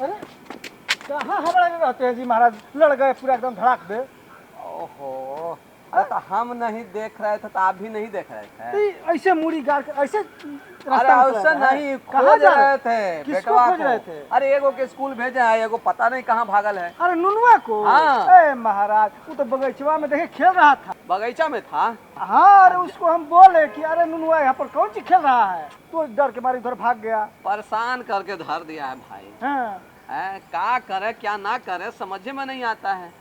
अरे कहाँ हमारे रहते हैं जी महाराज, लड़ गए पूरा एकदम धड़ाक दे। ओहो, अरे तो हम नहीं देख रहे थे तो आप भी नहीं देख रहे थे। ऐसे मुड़ी गाड़ के ऐसे अरे ऐसा नहीं, खोज रहे थे बेटवा को। अरे एगो के स्कूल भेजे है, एगो पता नहीं कहाँ भागल है। अरे नुनुआ को? हाँ। ए महाराज, वो तो बगीचवा में देखे खेल रहा था। बगीचा में था? हाँ, अरे उसको हम बोले कि अरे नुनुआ यहाँ पर कौन सी खेल रहा है, तो डर के मारे उधर भाग गया। परेशान करके धर दिया है भाई। हाँ। क्या करे क्या ना करे समझ में नहीं आता है।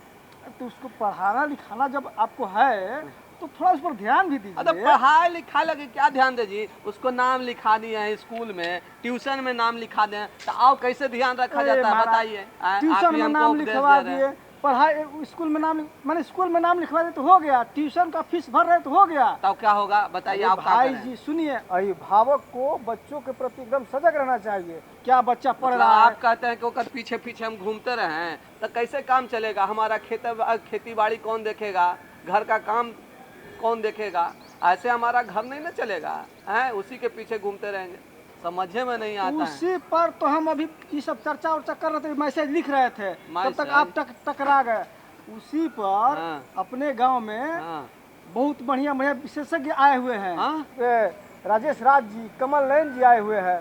तो उसको पढ़ाना लिखाना जब आपको है तो थोड़ा उस पर ध्यान भी दीजिए। तो पढ़ाई लिखाई लगे क्या ध्यान दे जी, उसको नाम लिखा दिए हैं स्कूल में, ट्यूशन में नाम लिखा दें तो आओ कैसे ध्यान रखा जाता है बताइए। ट्यूशन में नाम लिखवा दिए, पढ़ाई स्कूल में नाम मैंने स्कूल में नाम लिखवा दे तो हो गया, ट्यूशन का फीस भर रहे तो हो गया। तब क्या होगा बताइए आप। भाई जी सुनिए, अभिभावक को बच्चों के प्रति एकदम सजग रहना चाहिए। क्या बच्चा पढ़ रहा है? आप कहते हैं कि ओकर पीछे पीछे हम घूमते रहे तो कैसे काम चलेगा? हमारा खेती बाड़ी कौन देखेगा, घर का काम कौन देखेगा? ऐसे हमारा घर नहीं ना चलेगा है, उसी के पीछे घूमते रहेंगे, समझे में नहीं आता उसी है। पर तो हम अभी ये सब चर्चा उर्चा कर रहे थे, मैसेज लिख रहे थे, तब तक आप टकरा गए। उसी पर हाँ। अपने गांव में हाँ। बहुत बढ़िया बढ़िया विशेषज्ञ आए हुए हैं। हाँ? राजेश राज जी, कमल नयन जी आए हुए हैं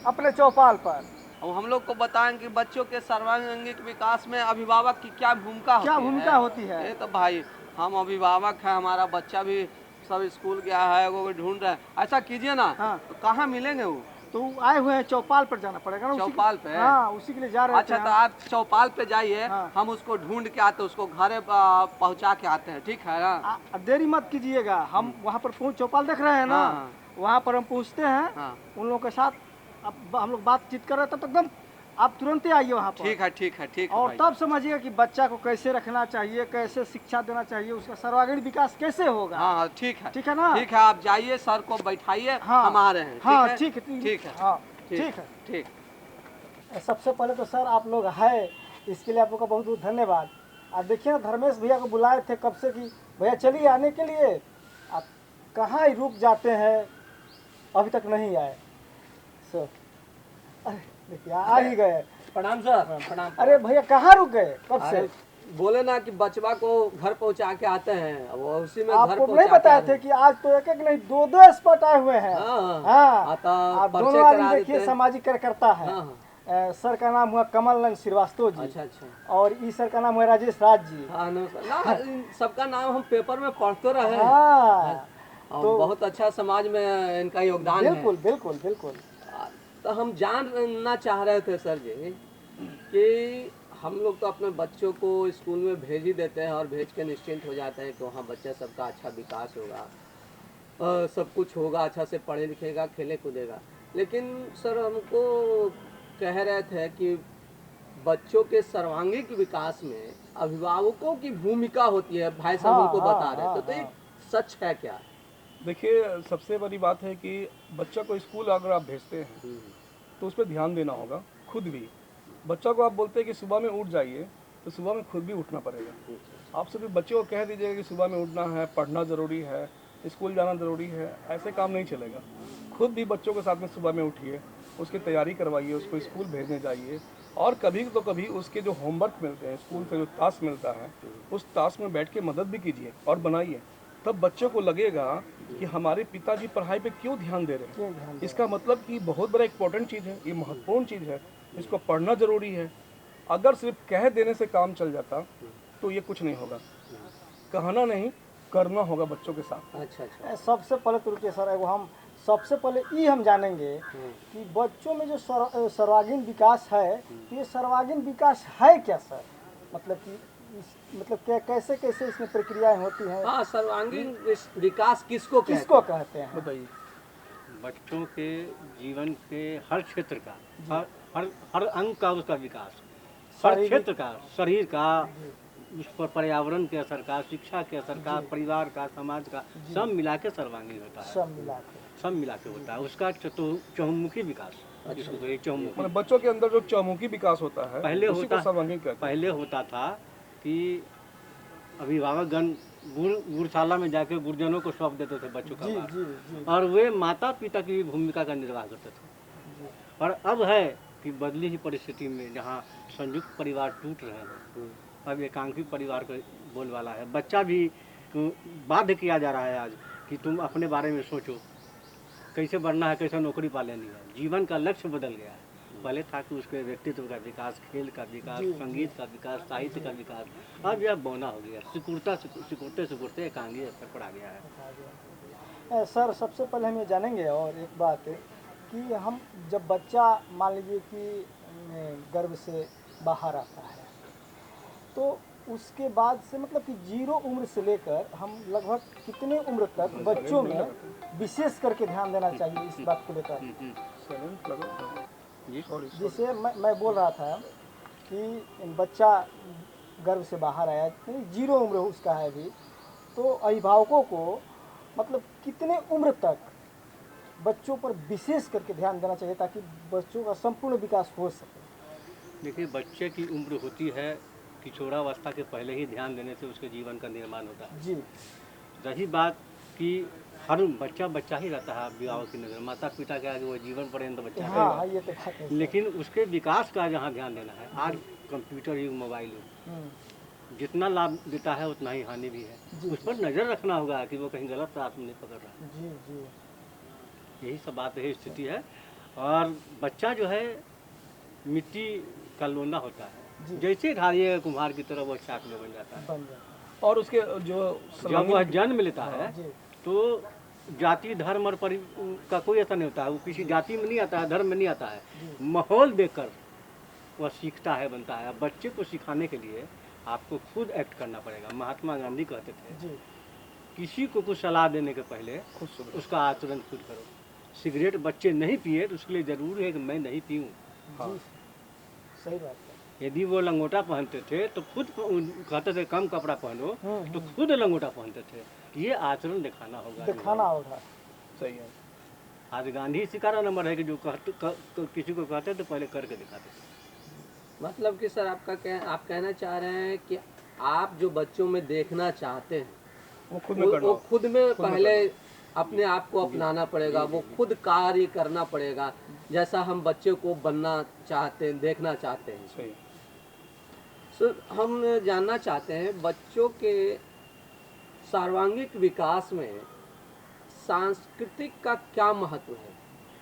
अपने चौपाल पर। अब हम लोग को बताएं कि बच्चों के सर्वांगीण विकास में अभिभावक की क्या भूमिका होती है। ये तो भाई हम अभिभावक हैं, हमारा बच्चा भी सब स्कूल गया है, वो ढूंढ रहे हैं। ऐसा कीजिए ना। हाँ। तो कहाँ मिलेंगे वो? तो आए हुए हैं, चौपाल पर जाना पड़ेगा ना। चौपाल पे? हाँ, उसी के लिए जा रहे हैं। अच्छा तो आप चौपाल पे जाइए। हाँ। हम उसको ढूंढ के आते, उसको घर पहुँचा के आते हैं, ठीक है ना? देरी मत कीजिएगा, हम वहाँ पर चौपाल देख रहे हैं ना। हाँ। वहाँ पर हम पूछते हैं। हाँ। उन लोगों के साथ अब हम लोग बातचीत कर रहे थे, तो एकदम आप तुरंत ही आइए वहाँ पर। ठीक है ठीक है ठीक है। और तब समझिए कि बच्चा को कैसे रखना चाहिए, कैसे शिक्षा देना चाहिए, उसका सर्वांगीण विकास कैसे होगा। हाँ ठीक है ना? ठीक है, आप जाइए, सर को बैठाइए। हाँ। हम आ रहे हैं। हाँ ठीक है ठीक है। हाँ ठीक है ठीक। सबसे पहले तो सर आप लोग है, इसके लिए आप लोग का बहुत बहुत धन्यवाद। आप देखिए ना, धर्मेश भैया को बुलाए थे कब से कि भैया चलिए आने के लिए, आप कहाँ ही रुक जाते हैं, अभी तक नहीं आए। सर अरे देखिए आ ही गए। प्रणाम सर। प्रणाम। अरे भैया कहाँ रुक गए कब से? बोले ना कि बचवा को घर पहुंचा के आते हैं, वो उसी में आपको नहीं बताए थे कि आज तो एक नहीं दो स्पॉट आए हुए हैं। हाँ। आप दोनों आदमी देखिए सामाजिक कार्यकर्ता है। हाँ। सर का नाम हुआ कमल नयन श्रीवास्तव जी। अच्छा। और इस सर का नाम हुआ राजेश राज जी। सबका नाम हम पेपर में पढ़ते रहे। हाँ। तो बहुत अच्छा समाज में इनका योगदान है। बिल्कुल बिल्कुल बिल्कुल। तो हम जानना चाह रहे थे सर जी कि हम लोग तो अपने बच्चों को स्कूल में भेज ही देते हैं और भेज के निश्चिंत हो जाते हैं कि वहाँ बच्चा सबका अच्छा विकास होगा, सब कुछ होगा, अच्छा से पढ़े लिखेगा, खेले कूदेगा। लेकिन सर हमको कह रहे थे कि बच्चों के सर्वांगीण विकास में अभिभावकों की भूमिका होती है। भाई साहब हमको बता रहे थे, तो ये सच है क्या? देखिए, सबसे बड़ी बात है कि बच्चा को स्कूल अगर आप भेजते हैं तो उस पर ध्यान देना होगा। खुद भी बच्चा को आप बोलते हैं कि सुबह में उठ जाइए, तो सुबह में खुद भी उठना पड़ेगा। आप सिर्फ बच्चे को कह दीजिएगा कि सुबह में उठना है, पढ़ना ज़रूरी है, स्कूल जाना ज़रूरी है, ऐसे काम नहीं चलेगा। खुद भी बच्चों के साथ में सुबह में उठिए, उसकी तैयारी करवाइए, उसको स्कूल भेजने जाइए। और कभी तो कभी उसके जो होमवर्क मिलते हैं, स्कूल से जो टास्क मिलता है, उस टास्क में बैठ के मदद भी कीजिए और बनाइए। तब बच्चों को लगेगा कि हमारे पिताजी पढ़ाई पे क्यों ध्यान दे रहे हैं। इसका मतलब कि बहुत बड़ा इम्पोर्टेंट चीज़ है, ये महत्वपूर्ण चीज़ है, इसको पढ़ना ज़रूरी है। अगर सिर्फ कह देने से काम चल जाता तो ये कुछ नहीं होगा। कहना नहीं, करना होगा बच्चों के साथ। अच्छा। सबसे पहले तो रुकिए सर, हम सबसे पहले ये हम जानेंगे कि बच्चों में जो सर्वांगीण विकास है, तो ये सर्वांगीण विकास है क्या सर? मतलब कि कैसे कैसे इसमें प्रक्रियाएं होती हैं? हाँ, सर्वांगीण विकास किसको कहते हैं बताइए। बच्चों के जीवन के हर क्षेत्र का, हर अंग का उसका विकास, हर क्षेत्र का, शरीर का, उस पर पर्यावरण के असर का, शिक्षा के असर का, परिवार का, समाज का, सब मिला के सर्वांगीण होता है, सब मिला के। सब मिला के होता है उसका चहुमुखी विकास। जिसको कहिए चहुमुखी। मतलब बच्चों के अंदर जो चहुमुखी विकास होता है पहले उसी को होता सर्वांगीण कहते हैं। पहले होता था कि अभिभावकगण गुरुशाला में जाके गुरुजनों को सौंप देते थे बच्चों का जी भार, जी जी और वे माता पिता की भूमिका का निर्वाह करते थे। और अब है कि बदली ही परिस्थिति में जहाँ संयुक्त परिवार टूट रहे हैं, अब एकांकी परिवार का बोलबाला है। बच्चा भी बाध्य किया जा रहा है आज कि तुम अपने बारे में सोचो, कैसे बढ़ना है, कैसे नौकरी पा लेनी है। जीवन का लक्ष्य बदल गया है। पहले था कि उसके व्यक्तित्व का विकास, खेल का विकास, संगीत का विकास, साहित्य का विकास, अब यह बौना हो गया, सिकुड़ते एकांगी स्तर पर आ गया है। सर सबसे पहले हम ये जानेंगे और एक बात कि हम जब बच्चा मान लीजिए कि गर्भ से बाहर आता है तो उसके बाद से मतलब कि 0 उम्र से लेकर हम लगभग कितने उम्र तक बच्चों में विशेष करके ध्यान देना चाहिए इस बात को लेकर? जैसे मैं बोल रहा था कि बच्चा गर्भ से बाहर आया, 0 उम्र उसका है अभी, तो अभिभावकों को मतलब कितने उम्र तक बच्चों पर विशेष करके ध्यान देना चाहिए ताकि बच्चों का संपूर्ण विकास हो सके? देखिए, बच्चे की उम्र होती है किशोरावस्था के पहले ही ध्यान देने से उसके जीवन का निर्माण होता है। जी रही बात कि हर बच्चा ही रहता है अभिभावक की नज़र, माता पिता के आगे वो जीवन पर्यंत बच्चा हाँ रहेगा। ये तो बात है। लेकिन उसके विकास का जहाँ ध्यान देना है, आज कंप्यूटर युग, मोबाइल युग, जितना लाभ देता है उतना ही हानि भी है। उस पर नज़र रखना होगा कि वो कहीं गलत रास्ते नहीं पकड़ रहा है। जी जी यही सब बात, यही स्थिति है। और बच्चा जो है मिट्टी का लोना होता है, जैसे ढालिए कुम्हार की तरह वो चाक में बन जाता है। बन जाता और उसके जो जब वह जन्म लेता है है। जी तो जाति धर्म और का कोई असर नहीं होता है, वो किसी जाति में नहीं आता है, धर्म में नहीं आता है। माहौल देखकर वह सीखता है, बनता है। अब बच्चे को सिखाने के लिए आपको खुद एक्ट करना पड़ेगा। महात्मा गांधी कहते थे जी किसी को कुछ सलाह देने के पहले खुद सुधरो। उसका आचरण खुद करो। सिगरेट बच्चे नहीं पिए तो उसके लिए ज़रूरी है कि मैं नहीं पीऊँ। जी सही बात है। यदि वो लंगोटा पहनते थे तो खुद कहते थे कम कपड़ा पहनो, तो खुद लंगोटा पहनते थे। ये आचरण दिखाना होगा, दिखाना होगा। सही है। आज गांधी इसी का नंबर है कि जो किसी को कहते थे पहले करके दिखाते थे। मतलब कि सर आप कहना चाह रहे हैं कि आप जो बच्चों में देखना चाहते हैं वो खुद में करना वो होगा। खुद में पहले अपने आप को अपनाना पड़ेगा, वो खुद कार्य करना पड़ेगा जैसा हम बच्चे को बनना चाहते हैं, देखना चाहते हैं। सही। सर हम जानना चाहते हैं बच्चों के सर्वांगीण विकास में सांस्कृतिक का क्या महत्व है,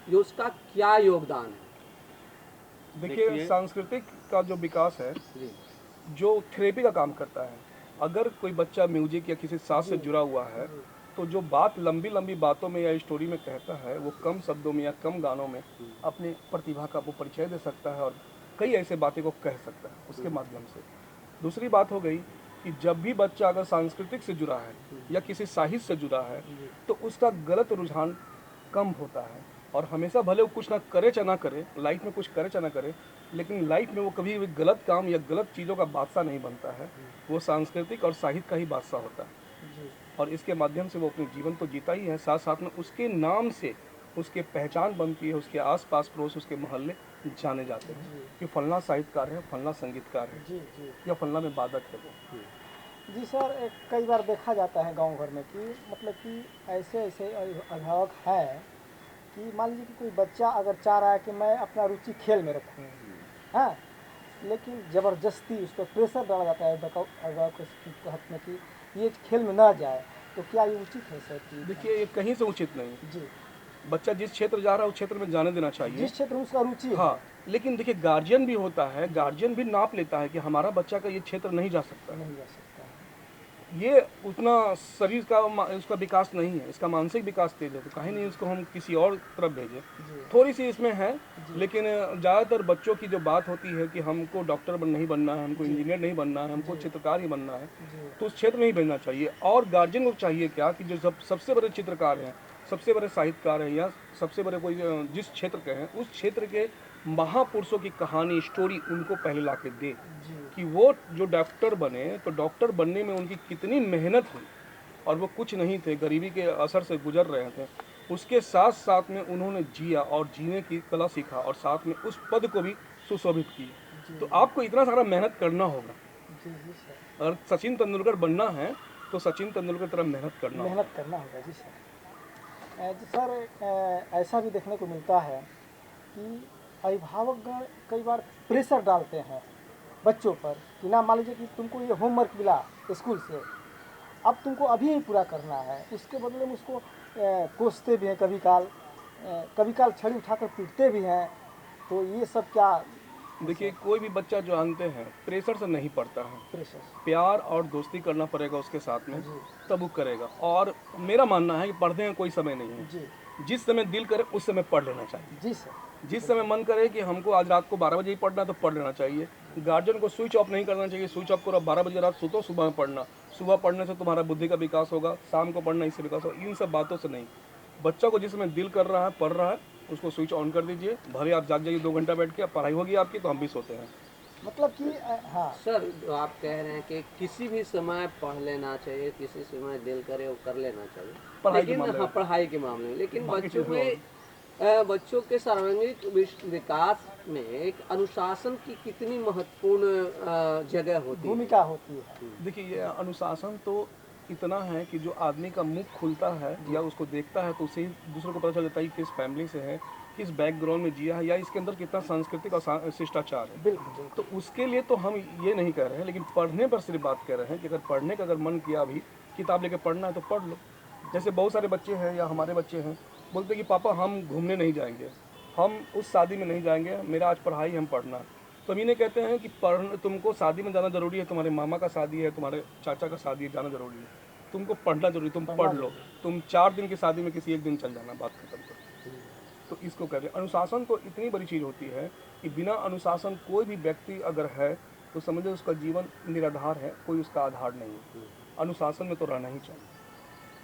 ये उसका क्या योगदान है? देखिए, सांस्कृतिक का जो विकास है जो थेरेपी का काम करता है। अगर कोई बच्चा म्यूजिक या किसी साज से जुड़ा हुआ है तो जो बात लंबी लंबी बातों में या स्टोरी में कहता है वो कम शब्दों में या कम गानों में अपनी प्रतिभा का वो परिचय दे सकता है और कई ऐसे बातें को कह सकता है उसके माध्यम से। दूसरी बात हो गई कि जब भी बच्चा अगर सांस्कृतिक से जुड़ा है या किसी साहित्य से जुड़ा है तो उसका गलत रुझान कम होता है और हमेशा भले वो कुछ ना करे चाहे ना करे, लाइफ में कुछ करे चाहे ना करे, लेकिन लाइफ में वो कभी भी गलत काम या गलत चीज़ों का बादशाह नहीं बनता है। वो सांस्कृतिक और साहित्य का ही बादशाह होता है और इसके माध्यम से वो अपने जीवन तो जीता ही है, साथ साथ में उसके नाम से उसके पहचान बनती है, उसके आसपास पड़ोस उसके मोहल्ले जाने जाते हैं कि फलना साहित्यकार है, फलना संगीतकार है जी जी या फलना में वादक है वो। जी सर, कई बार देखा जाता है गांव घर में कि मतलब कि ऐसे ऐसे अभिभावक हैं कि मान लीजिए कि कोई बच्चा अगर चाह रहा है कि मैं अपना रुचि खेल में रखूँ, हाँ, लेकिन ज़बरदस्ती उस पर प्रेशर डाला जाता है अभिभावक के हाथ में कि ये खेल में ना जाए, तो क्या ये उचित है सर? देखिए, ये कहीं से उचित नहीं। जी, बच्चा जिस क्षेत्र जा रहा है उस क्षेत्र में जाने देना चाहिए, जिस क्षेत्र में उसका रुचि है। हाँ, लेकिन देखिए गार्जियन भी होता है, गार्जियन भी नाप लेता है कि हमारा बच्चा का ये क्षेत्र नहीं जा सकता, नहीं जा सकता है। ये उतना शरीर का उसका विकास नहीं है, इसका मानसिक विकास तेज है, तो कहीं नहीं इसको हम किसी और तरफ भेजें। थोड़ी सी इसमें है, लेकिन ज़्यादातर बच्चों की जो बात होती है कि हमको डॉक्टर नहीं बनना है, हमको इंजीनियर नहीं बनना है, हमको चित्रकार ही बनना है, तो उस क्षेत्र में ही भेजना चाहिए। और गार्जियन को चाहिए क्या कि जो सबसे बड़े चित्रकार हैं, सबसे बड़े साहित्यकार हैं या सबसे बड़े कोई जिस क्षेत्र के हैं उस क्षेत्र के महापुरुषों की कहानी, स्टोरी उनको पहले ला के दे कि वो जो डॉक्टर बने तो डॉक्टर बनने में उनकी कितनी मेहनत हुई, और वो कुछ नहीं थे, गरीबी के असर से गुजर रहे थे। उसके साथ साथ में उन्होंने जिया और जीने की कला सीखा और साथ में उस पद को भी सुशोभित किया। तो आपको इतना सारा मेहनत करना होगा। जी जी सर, अगर सचिन तेंदुलकर बनना है तो सचिन तेंदुलकर की तरह मेहनत करना होगा। मेहनत करना होगा। जी सर। जी सर, ऐसा भी देखने को मिलता है कि अभिभावकगण कई बार प्रेशर डालते हैं बच्चों पर कि ना, मान लीजिए कि तुमको ये होमवर्क मिला स्कूल से, अब तुमको अभी ही पूरा करना है, उसके बदले में उसको कोसते भी हैं, कभी काल छड़ी उठाकर पीटते भी हैं। तो ये सब क्या देखिए, कोई भी बच्चा जो जानते हैं प्रेशर से नहीं पढ़ता है, प्रेशर? प्यार और दोस्ती करना पड़ेगा उसके साथ में, जी तब वो करेगा। और मेरा मानना है कि पढ़ने का कोई समय नहीं है। जी जिस समय दिल करे उस समय पढ़ लेना चाहिए। जी सर। जिस समय मन करे कि हमको आज रात को 12 बजे ही पढ़ना है तो पढ़ लेना चाहिए। गार्जियन को स्विच ऑफ नहीं करना चाहिए, स्विच ऑफ करो, 12 बजे रात सुतो, सुबह में पढ़ना। सुबह पढ़ने से तुम्हारा बुद्धि का विकास होगा, शाम को पढ़ना इससे विकास होगा। इन सब बातों से नहीं, बच्चा को जिस समय दिल कर रहा है, पढ़ रहा है, उसको स्विच ऑन कर दीजिए। भले आप जाग जाइए 2 घंटा बैठ के, पढ़ाई होगी आपकी तो हम भी सोते हैं। मतलब कि हाँ सर, जो आप कह रहे हैं कि किसी भी समय पढ़ लेना चाहिए, किसी समय दिल करे वो कर लेना चाहिए, पढ़ाई के लेकिन मामले में। हाँ, पढ़ाई के मामले में। लेकिन बाकी बच्चों चीज़ों में बच्चों के सर्वांगीण विकास में एक अनुशासन की कितनी महत्वपूर्ण जगह होती है? भूमिका होती है। देखिए, ये अनुशासन तो इतना है कि जो आदमी का मुख खुलता है या उसको देखता है तो उसे ही दूसरों को पता चल जाता है कि किस फैमिली से है, किस बैकग्राउंड में जिया है, या इसके अंदर कितना सांस्कृतिक और शिष्टाचार है। बिल्कुल बिल्कुल। तो उसके लिए तो हम ये नहीं कह रहे हैं, लेकिन पढ़ने पर सिर्फ बात कर रहे हैं कि अगर पढ़ने का अगर मन किया, अभी किताब लेके पढ़ना है तो पढ़ लो। जैसे बहुत सारे बच्चे हैं या हमारे बच्चे हैं, बोलते कि पापा हम घूमने नहीं जाएंगे, हम उस शादी में नहीं जाएंगे, मेरा आज पढ़ाई हम पढ़ना। तो हम इन्हें कहते हैं कि तुमको शादी में जाना जरूरी है, तुम्हारे मामा का शादी है, तुम्हारे चाचा का शादी है, जाना जरूरी है, तुमको पढ़ना जरूरी, तुम पढ़ लो। तुम 4 दिन की शादी में किसी एक दिन चल जाना, बात खत्म करो। तो इसको कहते हैं अनुशासन। तो इतनी बड़ी चीज़ होती है कि बिना अनुशासन कोई भी व्यक्ति अगर है तो समझो उसका जीवन निराधार है, कोई उसका आधार नहीं है। अनुशासन में तो रहना ही चाहिए।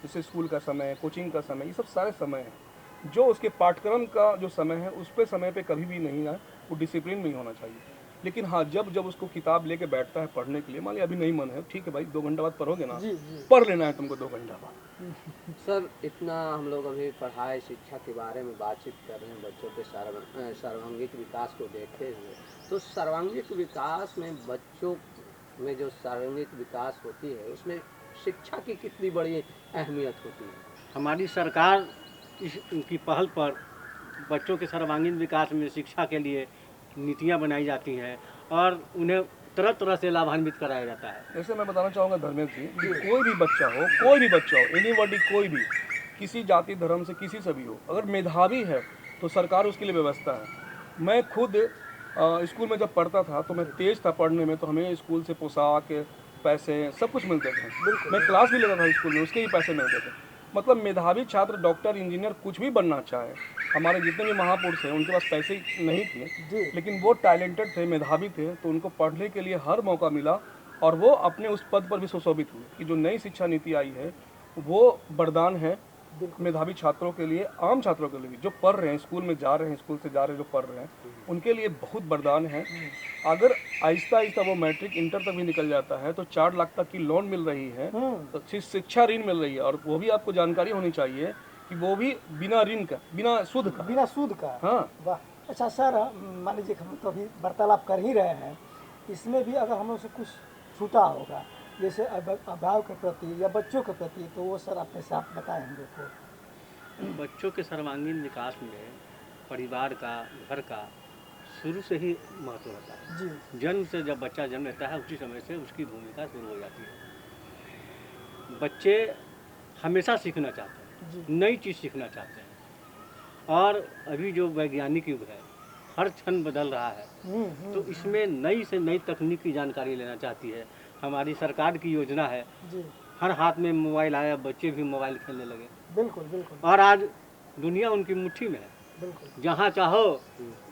जैसे स्कूल का समय, कोचिंग का समय, ये सब सारे समय हैं। जो उसके पाठ्यक्रम का जो समय है उस पे समय पे कभी भी नहीं है, वो डिसिप्लिन में ही होना चाहिए। लेकिन हाँ, जब जब उसको किताब लेके बैठता है पढ़ने के लिए, मान लिया अभी नहीं मन है, ठीक है भाई 2 घंटा बाद पढ़ोगे ना, जी जी पढ़ लेना है तुमको 2 घंटा बाद। सर, इतना हम लोग अभी पढ़ाई शिक्षा के बारे में बातचीत कर रहे हैं, बच्चों के सर्वांगीण विकास को देखते हुए। तो सर्वांगीण विकास में बच्चों में जो सर्वांगीण विकास होती है उसमें शिक्षा की कितनी बड़ी अहमियत होती है? हमारी सरकार इनकी पहल पर बच्चों के सर्वांगीण विकास में शिक्षा के लिए नीतियाँ बनाई जाती हैं और उन्हें तरह तरह से लाभान्वित कराया जाता है। जैसे मैं बताना चाहूँगा धर्मेश जी, कि कोई भी बच्चा हो, एनीबॉडी, कोई भी, किसी जाति धर्म से किसी से भी हो, अगर मेधावी है तो सरकार उसके लिए व्यवस्था है। मैं खुद स्कूल में जब पढ़ता था तो मैं तेज था पढ़ने में, तो हमें स्कूल से पोशाक, पैसे, सब कुछ मिलते थे। मैं क्लास भी लेता था स्कूल में, उसके ही पैसे मिलते थे। मतलब मेधावी छात्र डॉक्टर, इंजीनियर कुछ भी बनना चाहे, हमारे जितने भी महापुरुष हैं उनके पास पैसे नहीं थे, लेकिन वो टैलेंटेड थे, मेधावी थे, तो उनको पढ़ने के लिए हर मौका मिला और वो अपने उस पद पर भी सुशोभित हुए। कि जो नई शिक्षा नीति आई है वो वरदान है मेधावी छात्रों के लिए, आम छात्रों के लिए भी, जो पढ़ रहे हैं, स्कूल में जा रहे हैं, स्कूल से जा रहे हैं, जो पढ़ रहे हैं, उनके लिए बहुत वरदान है। अगर आहिस्ता आहिस्ता वो मैट्रिक इंटर तक भी निकल जाता है तो 4 लाख तक की लोन मिल रही है, तो शिक्षा ऋण मिल रही है। और वो भी आपको जानकारी होनी चाहिए कि वो भी बिना ऋण का, बिना सूद का। हाँ, वाह। अच्छा सर, मान लीजिए हम तो अभी वार्तालाप कर ही रहे हैं, इसमें भी अगर हम लोग से कुछ छूटा होगा, जैसे अभिभावक के प्रति या बच्चों के प्रति, तो वो सर अपने से आप बताएं हम लोग को। बच्चों के सर्वांगीण विकास में परिवार का, घर का शुरू से ही महत्व रहता है। जी जन्म से जब बच्चा जन्म लेता है उसी समय से उसकी भूमिका शुरू हो जाती है। बच्चे हमेशा सीखना चाहते हैं, नई चीज़ सीखना चाहते हैं। और अभी जो वैज्ञानिक युग है, हर क्षण बदल रहा है, तो इसमें नई से नई तकनीक की जानकारी लेना चाहती है। हमारी सरकार की योजना है, जी हर हाथ में मोबाइल आया, बच्चे भी मोबाइल खेलने लगे बिल्कुल बिल्कुल और आज दुनिया उनकी मुट्ठी में है। बिल्कुल। जहाँ चाहो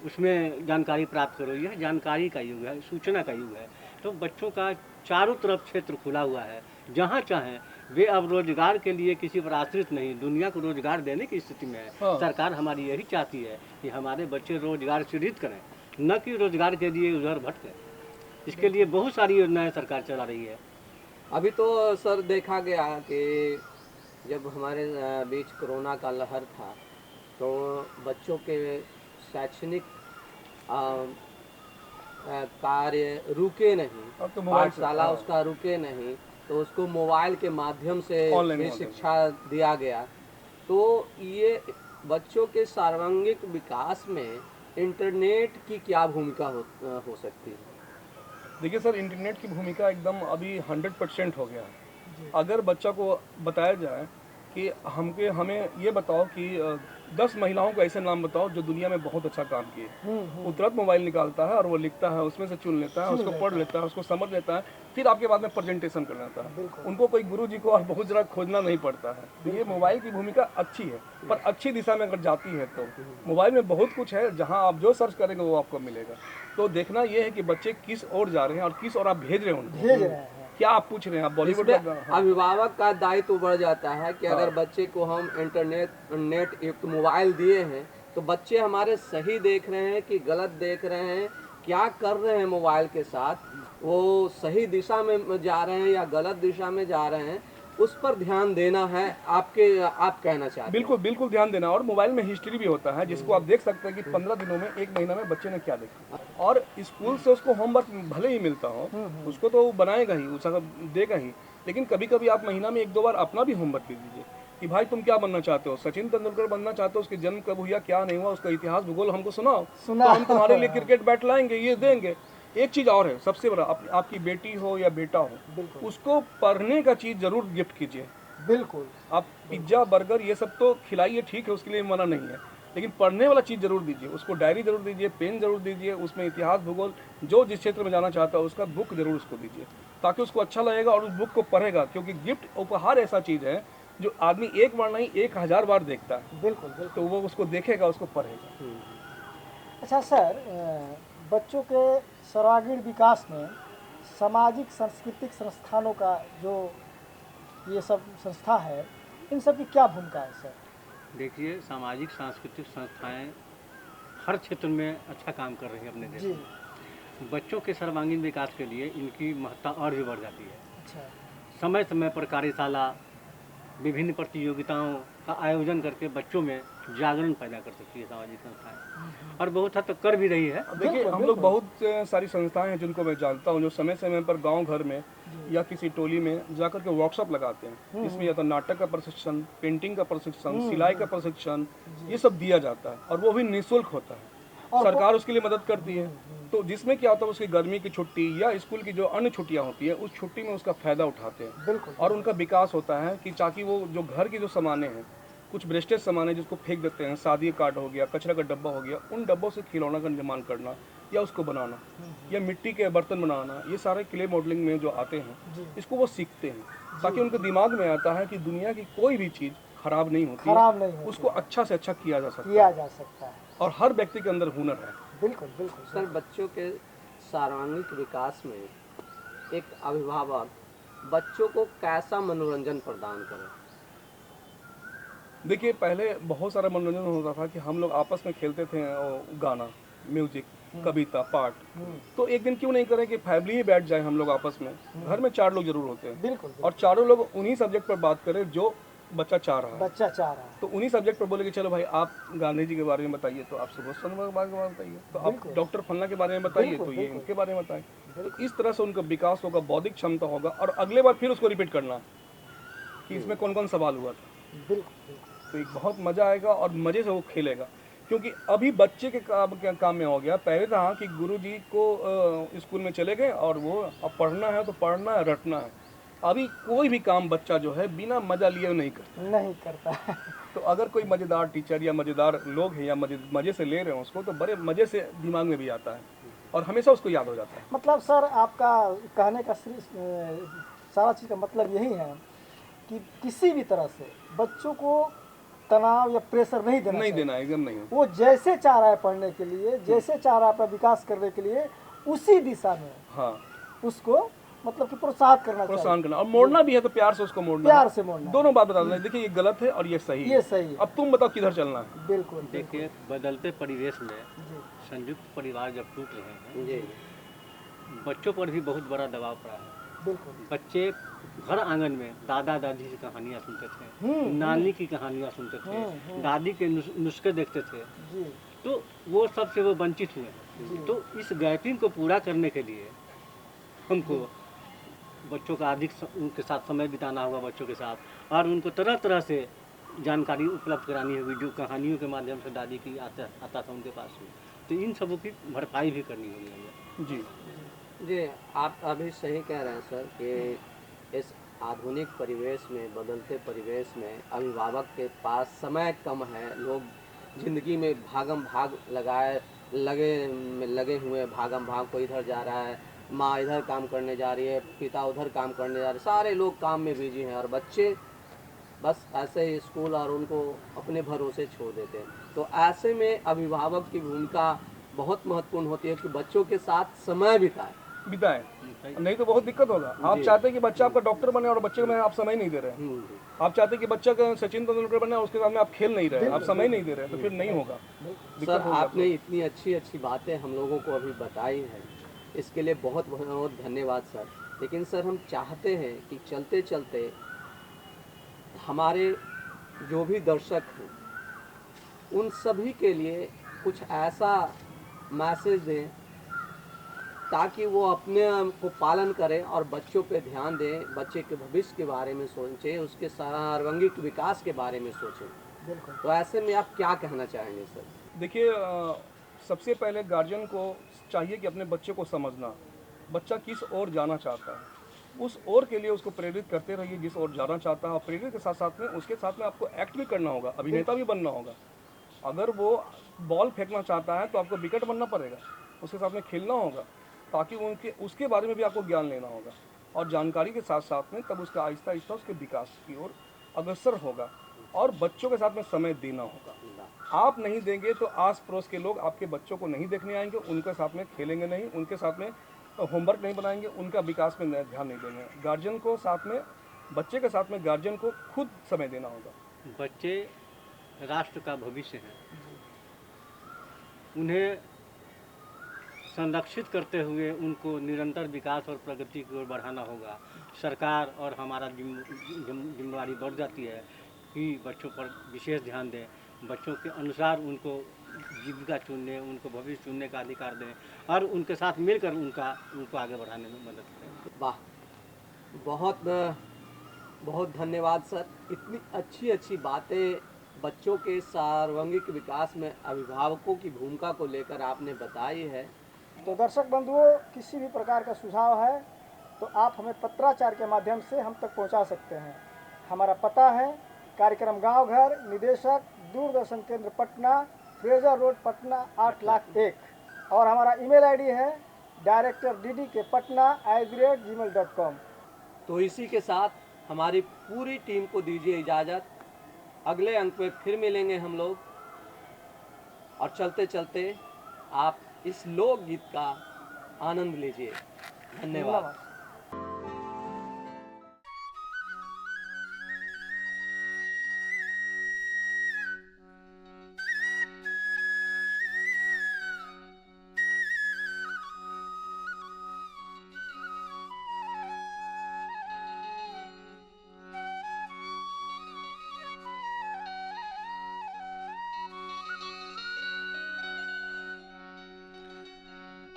उसमें जानकारी प्राप्त करो। यह जानकारी का युग है, सूचना का युग है। तो बच्चों का चारों तरफ क्षेत्र खुला हुआ है, जहाँ चाहें वे अब रोजगार के लिए किसी पर आश्रित नहीं, दुनिया को रोजगार देने की स्थिति में है। हाँ। सरकार हमारी यही चाहती है कि हमारे बच्चे रोजगार सृजित करें, न कि रोजगार के लिए उधर भटकें। इसके लिए बहुत सारी योजनाएं सरकार चला रही है। अभी तो सर देखा गया कि जब हमारे बीच कोरोना का लहर था तो बच्चों के शैक्षणिक कार्य रुके नहीं, अब तो मोबाइल से- पाठशाला हाँ। उसका रुके नहीं, तो उसको मोबाइल के माध्यम से ऑनलाइन भी माध्यम। शिक्षा दिया गया। तो ये बच्चों के सर्वांगीण विकास में इंटरनेट की क्या भूमिका हो सकती है? देखिए सर, इंटरनेट की भूमिका एकदम अभी 100% हो गया है। अगर बच्चा को बताया जाए कि हमें ये बताओ कि 10 महिलाओं को ऐसे नाम बताओ जो दुनिया में बहुत अच्छा काम किए, वो तुरंत मोबाइल निकालता है और वो लिखता है, उसमें से चुन लेता है, उसको पढ़ लेता है, उसको समझ लेता है, फिर आपके बाद में प्रेजेंटेशन कर लेता है। उनको कोई गुरु जी को और बहुत ज़रा खोजना नहीं पड़ता है। तो ये मोबाइल की भूमिका अच्छी है, पर अच्छी दिशा में अगर जाती है तो मोबाइल में बहुत कुछ है, जहाँ आप जो सर्च करेंगे वो आपको मिलेगा। तो देखना ये है कि बच्चे किस ओर जा रहे हैं और किस ओर आप भेज रहे हैं उनको। भेज रहे हैं। क्या आप पूछ रहे हैं, आप बॉलीवुड इसमें का? हाँ। अभिभावक का दायित्व बढ़ जाता है कि अगर बच्चे को हम नेट युक्त मोबाइल दिए हैं तो बच्चे हमारे सही देख रहे हैं कि गलत देख रहे हैं, क्या कर रहे हैं मोबाइल के साथ, वो सही दिशा में जा रहे हैं या गलत दिशा में जा रहे हैं, उस पर ध्यान देना है। आप कहना चाहते हैं? बिल्कुल बिल्कुल ध्यान देना। और मोबाइल में हिस्ट्री भी होता है जिसको आप देख सकते हैं कि 15 दिनों में, 1 महीना में बच्चे ने क्या देखा। और स्कूल से उसको होमवर्क भले ही मिलता हो, उसको तो वो बनाएगा ही, उसका देगा ही, लेकिन कभी कभी आप महीना में 1-2 बार अपना भी होमवर्क दे दीजिए कि भाई तुम क्या बनना चाहते हो, सचिन तेंदुलकर बनना चाहते हो, उसके जन्म कब हुआ, क्या नहीं हुआ, उसका इतिहास भूगोल हमको सुनाओ, तो हम तुम्हारे लिए क्रिकेट बैट लाएंगे, ये देंगे। एक चीज़ और है सबसे बड़ा, आपकी बेटी हो या बेटा हो, उसको पढ़ने का चीज़ जरूर गिफ्ट कीजिए। बिल्कुल। आप पिज्ज़ा बर्गर ये सब तो खिलाइए, ठीक है, उसके लिए मना नहीं है, लेकिन पढ़ने वाला चीज़ जरूर दीजिए। उसको डायरी जरूर दीजिए, पेन जरूर दीजिए, उसमें इतिहास भूगोल जो जिस क्षेत्र में जाना चाहता है उसका बुक जरूर उसको दीजिए, ताकि उसको अच्छा लगेगा और उस बुक को पढ़ेगा। क्योंकि गिफ्ट उपहार ऐसा चीज़ है जो आदमी एक बार नहीं 1000 बार देखता है। बिल्कुल बिल्कुल। तो वो उसको देखेगा, उसको पढ़ेगा। अच्छा सर, बच्चों के सर्वांगीण विकास में सामाजिक सांस्कृतिक संस्थानों का जो ये सब संस्था है, इन सब की क्या भूमिका है सर? देखिए, सामाजिक सांस्कृतिक संस्थाएं हर क्षेत्र में अच्छा काम कर रही हैं अपने देश जी। में। बच्चों के सर्वांगीण विकास के लिए इनकी महत्ता और भी बढ़ जाती है। अच्छा। समय समय पर कार्यशाला, विभिन्न प्रतियोगिताओं का आयोजन करके बच्चों में जागरण पैदा कर सकती है सामाजिक संस्थाएं, और बहुत हद तक कर भी रही है। देखिए, हम लोग बहुत सारी संस्थाएं हैं जिनको मैं जानता हूं, जो समय समय पर गांव घर में या किसी टोली में जाकर के वर्कशॉप लगाते हैं। इसमें या तो नाटक का प्रशिक्षण, पेंटिंग का प्रशिक्षण, सिलाई का प्रशिक्षण, ये सब दिया जाता है, और वो भी निःशुल्क होता है। सरकार उसके लिए मदद करती है। तो जिसमें क्या होता है, उसकी गर्मी की छुट्टी या स्कूल की जो अन्य छुट्टियां होती है, उस छुट्टी में उसका फायदा उठाते हैं। बिल्कुल। और उनका विकास होता है कि ताकि वो जो घर के जो सामाने हैं, कुछ ब्रेस्टेज सामान है जिसको फेंक देते हैं, शादी कार्ड हो गया, कचरा का डब्बा हो गया, उन डब्बों से खिलौना का निर्माण करना या उसको बनाना या मिट्टी के बर्तन बनाना, ये सारे क्ले मॉडलिंग में जो आते हैं, इसको वो सीखते हैं, ताकि उनके दिमाग में आता है कि दुनिया की कोई भी चीज़ खराब नहीं होती है, उसको अच्छा से अच्छा किया जा सकता है। और हर व्यक्ति के अंदर हुनर है। बिल्कुल बिल्कुल सर, बच्चों के सर्वांगीण विकास में एक अभिभावक बच्चों को कैसा मनोरंजन प्रदान करे? देखिए, पहले बहुत सारा मनोरंजन होता था कि हम लोग आपस में खेलते थे, गाना, म्यूजिक, कविता, पाठ। तो एक दिन क्यों नहीं करें कि फैमिली ही बैठ जाए हम लोग आपस में। घर में 4 लोग जरूर होते हैं, बिल्कुल। और चारों लोग उन्हीं सब्जेक्ट पर बात करें जो बच्चा चाह रहा है। बच्चा चाह रहा है तो उन्हीं सब्जेक्ट पर बोले कि चलो भाई, आप गांधी जी के बारे में बताइए, तो आप सुभाष चंद्र बोस के बारे में बताइए, तो आप डॉक्टर फन्ना के बारे में बताइए, तो ये उनके बारे में बताएं। तो इस तरह से उनका विकास होगा, बौद्धिक क्षमता होगा, और अगले बार फिर उसको रिपीट करना कि इसमें कौन कौन सवाल हुआ था। बिल्कुल। तो एक बहुत मज़ा आएगा और मज़े से वो खेलेगा। क्योंकि अभी बच्चे के काम में हो गया, पहले था कि गुरुजी को स्कूल में चले गए और वो अब पढ़ना है तो पढ़ना है, रटना है। अभी कोई भी काम बच्चा जो है बिना मज़ा लिए नहीं करता है। तो अगर कोई मज़ेदार टीचर या मज़ेदार लोग हैं या मज़े से ले रहे हैं उसको, तो बड़े मज़े से दिमाग में भी आता है और हमेशा उसको याद हो जाता है। मतलब सर, आपका कहने का सारा चीज़ का मतलब यही है कि किसी भी तरह से बच्चों को तनाव या प्रेशर नहीं देना एकदम नहीं। वो जैसे चाह रहा है पढ़ने के लिए, जैसे चाह रहा है अपना विकास करने के लिए, उसी दिशा में हाँ उसको मतलब कि प्रोत्साहित करना, और मोड़ना भी है तो प्यार से उसको मोड़ना, प्यार से मोड़ना। दोनों बात बता दें, देखिए ये गलत है और ये सही है। अब तुम बताओ किधर चलना है। बिल्कुल। देखिए, बदलते परिवेश में संयुक्त परिवार जब टूट रहे हैं, बच्चों पर भी बहुत बड़ा दबाव पड़ा है। बिल्कुल। बच्चे घर आंगन में दादा दादी की कहानियाँ सुनते थे, नानी की कहानियाँ सुनते थे, दादी के नुस्खे देखते थे, जी तो वो सब से वो वंचित हुए। तो इस गैपिंग को पूरा करने के लिए हमको बच्चों का उनके साथ समय बिताना होगा, बच्चों के साथ, और उनको तरह तरह से जानकारी उपलब्ध करानी होगी, जो कहानियों के माध्यम से दादी की आता था उनके पास में। तो इन सबों की भरपाई भी करनी होगी हमें। जी जी, आप अभी सही कह रहे हैं सर कि इस आधुनिक परिवेश में, बदलते परिवेश में अभिभावक के पास समय कम है। लोग ज़िंदगी में भागम भाग लगे हुए भागम भाग, कोई इधर जा रहा है, माँ इधर काम करने जा रही है, पिता उधर काम करने जा रहे हैं, सारे लोग काम में बिजी हैं और बच्चे बस ऐसे ही स्कूल और उनको अपने भरोसे छोड़ देते हैं। तो ऐसे में अभिभावक की भूमिका बहुत महत्वपूर्ण होती है कि बच्चों के साथ समय बिताए। नहीं तो बहुत दिक्कत होगा। आप चाहते हैं कि बच्चा आपका डॉक्टर बने और बच्चे में आप समय नहीं दे रहे हैं। आप चाहते हैं कि बच्चा का सचिन तेंदुलकर बने और उसके सामने आप खेल नहीं रहे, आप समय नहीं दे रहे, तो फिर नहीं होगा। सर, आपने इतनी अच्छी अच्छी बातें हम लोगों को अभी बताई हैं, इसके लिए बहुत बहुत धन्यवाद सर। लेकिन सर, हम चाहते हैं कि चलते चलते हमारे जो भी दर्शक हैं उन सभी के लिए कुछ ऐसा मैसेज दें ताकि वो अपने को पालन करें और बच्चों पे ध्यान दें, बच्चे के भविष्य के बारे में सोचें, उसके सर्वांगीण विकास के बारे में सोचें। बिल्कुल। तो ऐसे में आप क्या कहना चाहेंगे सर? देखिए, सबसे पहले गार्जियन को चाहिए कि अपने बच्चे को समझना, बच्चा किस ओर जाना चाहता है, उस ओर के लिए उसको प्रेरित करते रहिए जिस ओर जाना चाहता है। और प्रेरित के साथ साथ में उसके साथ में आपको एक्ट भी करना होगा, अभिनेता भी बनना होगा। अगर वो बॉल फेंकना चाहता है तो आपको विकेट बनना पड़ेगा, उसके साथ में खेलना होगा, ताकि उसके बारे में भी आपको ज्ञान लेना होगा। और जानकारी के साथ साथ में तब उसका आहिस्ता आहिस्ता उसके विकास की ओर अग्रसर होगा। और बच्चों के साथ में समय देना होगा। आप नहीं देंगे तो आस पड़ोस के लोग आपके बच्चों को नहीं देखने आएंगे, उनके साथ में खेलेंगे नहीं, उनके साथ में होमवर्क नहीं बनाएंगे, उनका विकास में ध्यान नहीं देंगे। गार्जियन को साथ में, बच्चे के साथ में गार्जियन को खुद समय देना होगा। बच्चे राष्ट्र का भविष्य हैं, उन्हें संरक्षित करते हुए उनको निरंतर विकास और प्रगति की ओर बढ़ाना होगा। सरकार और हमारा जिम्मेदारी बढ़ जाती है कि बच्चों पर विशेष ध्यान दें, बच्चों के अनुसार उनको जीविका चुनने, उनको भविष्य चुनने का अधिकार दें और उनके साथ मिलकर उनको आगे बढ़ाने में मदद करें। वाह, बहुत बहुत धन्यवाद सर। इतनी अच्छी अच्छी बातें बच्चों के सर्वांगीण विकास में अभिभावकों की भूमिका को लेकर आपने बताई है। तो दर्शक बंधुओं, किसी भी प्रकार का सुझाव है तो आप हमें पत्राचार के माध्यम से हम तक पहुंचा सकते हैं। हमारा पता है कार्यक्रम गांव घर, निदेशक दूरदर्शन केंद्र पटना, फ्रेजर रोड पटना 8,01,000। और हमारा ईमेल आईडी है directorddkpatna@gmail.com। तो इसी के साथ हमारी पूरी टीम को दीजिए इजाज़त। अगले अंक में फिर मिलेंगे हम लोग। और चलते चलते आप इस लोकगीत का आनंद लीजिए। धन्यवाद।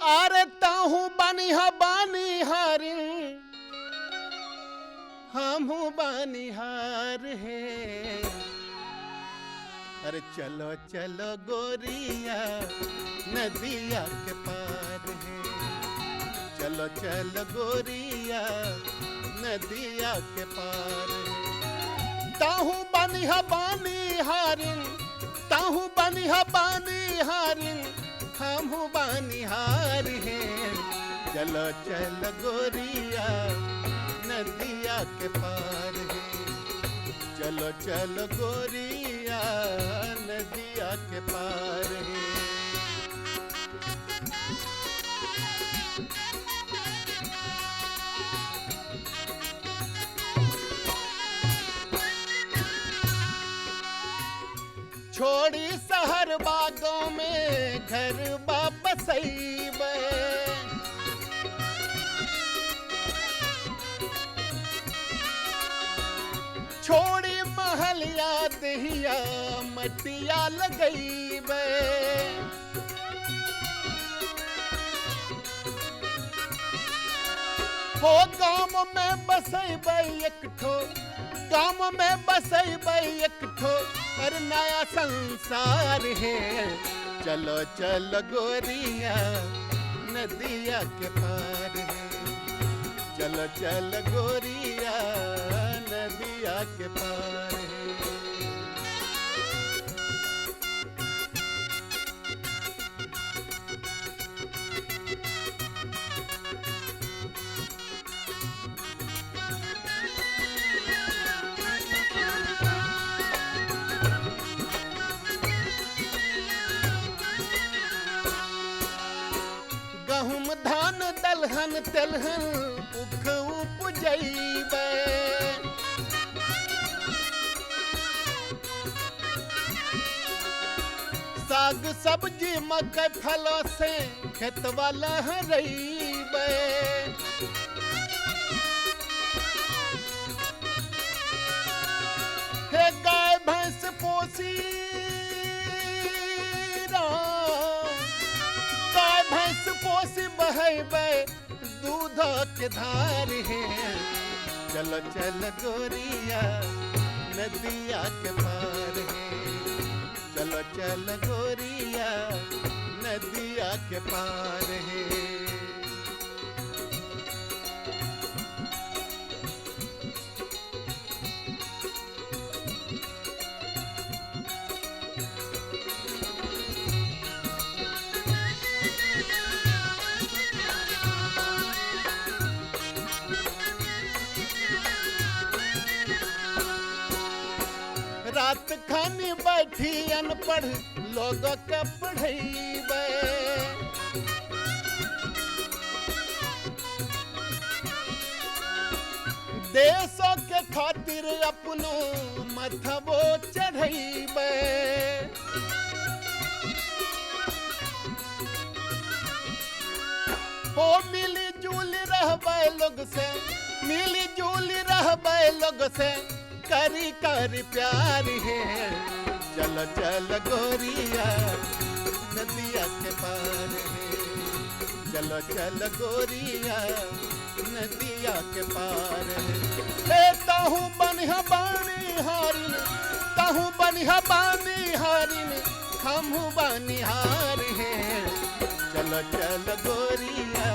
अरे ताहू बानिहारिन हमहू बानिहार है। अरे चलो चलो गोरिया नदिया के पार है, चलो चलो गोरिया नदिया के पार है। ताहू बानिहारिन, ताहू बानिहारिन हमहू बानिहार हैं। चलो चलो गोरिया नदिया के पार है, चलो चलो गोरिया नदिया के पार है। छोड़ी शहर बागों में घर वापस आईबे, छोड़ी महलिया दहिया मटिया लगई बे हो गाँव में बसैबै एक ठो गाँव में बसैबै एक ठो और नया संसार है चलो चलो गोरिया नदिया के पार है चलो चलो गोरिया नदिया के पार है गहुम धान दलहन तेलहन उख उपजैबे साग सब्जी मकई फलों से खेतवा लहरैबे हे गाय भैंस पोसी गाय भैंस पोसी बहैबे दूध के धार है चलो चल गोरिया नदिया के पार है चलो चल गोरिया नदिया के पार है रात खानी बैठी अनपढ़ लोग के पढ़ैबे देशों के खातिर अपनो मथबो चढ़ैबे हो मिली जुली रहबे लोग से मिली जुली रहबे लोग से करी करी प्यार है चलो चलो गोरिया नदिया के पार है चलो चलो गोरिया नदिया के पार है ताहू बनिहा बानी हारिन ताहू बनिहा बानी हारिन हमहू बनिहार है चलो चलो गोरिया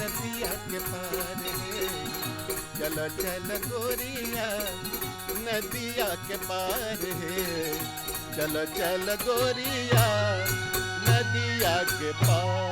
नदिया के पार है चलो चलो गोरिया नदिया के पार है चलो चलो गोरिया नदिया के पार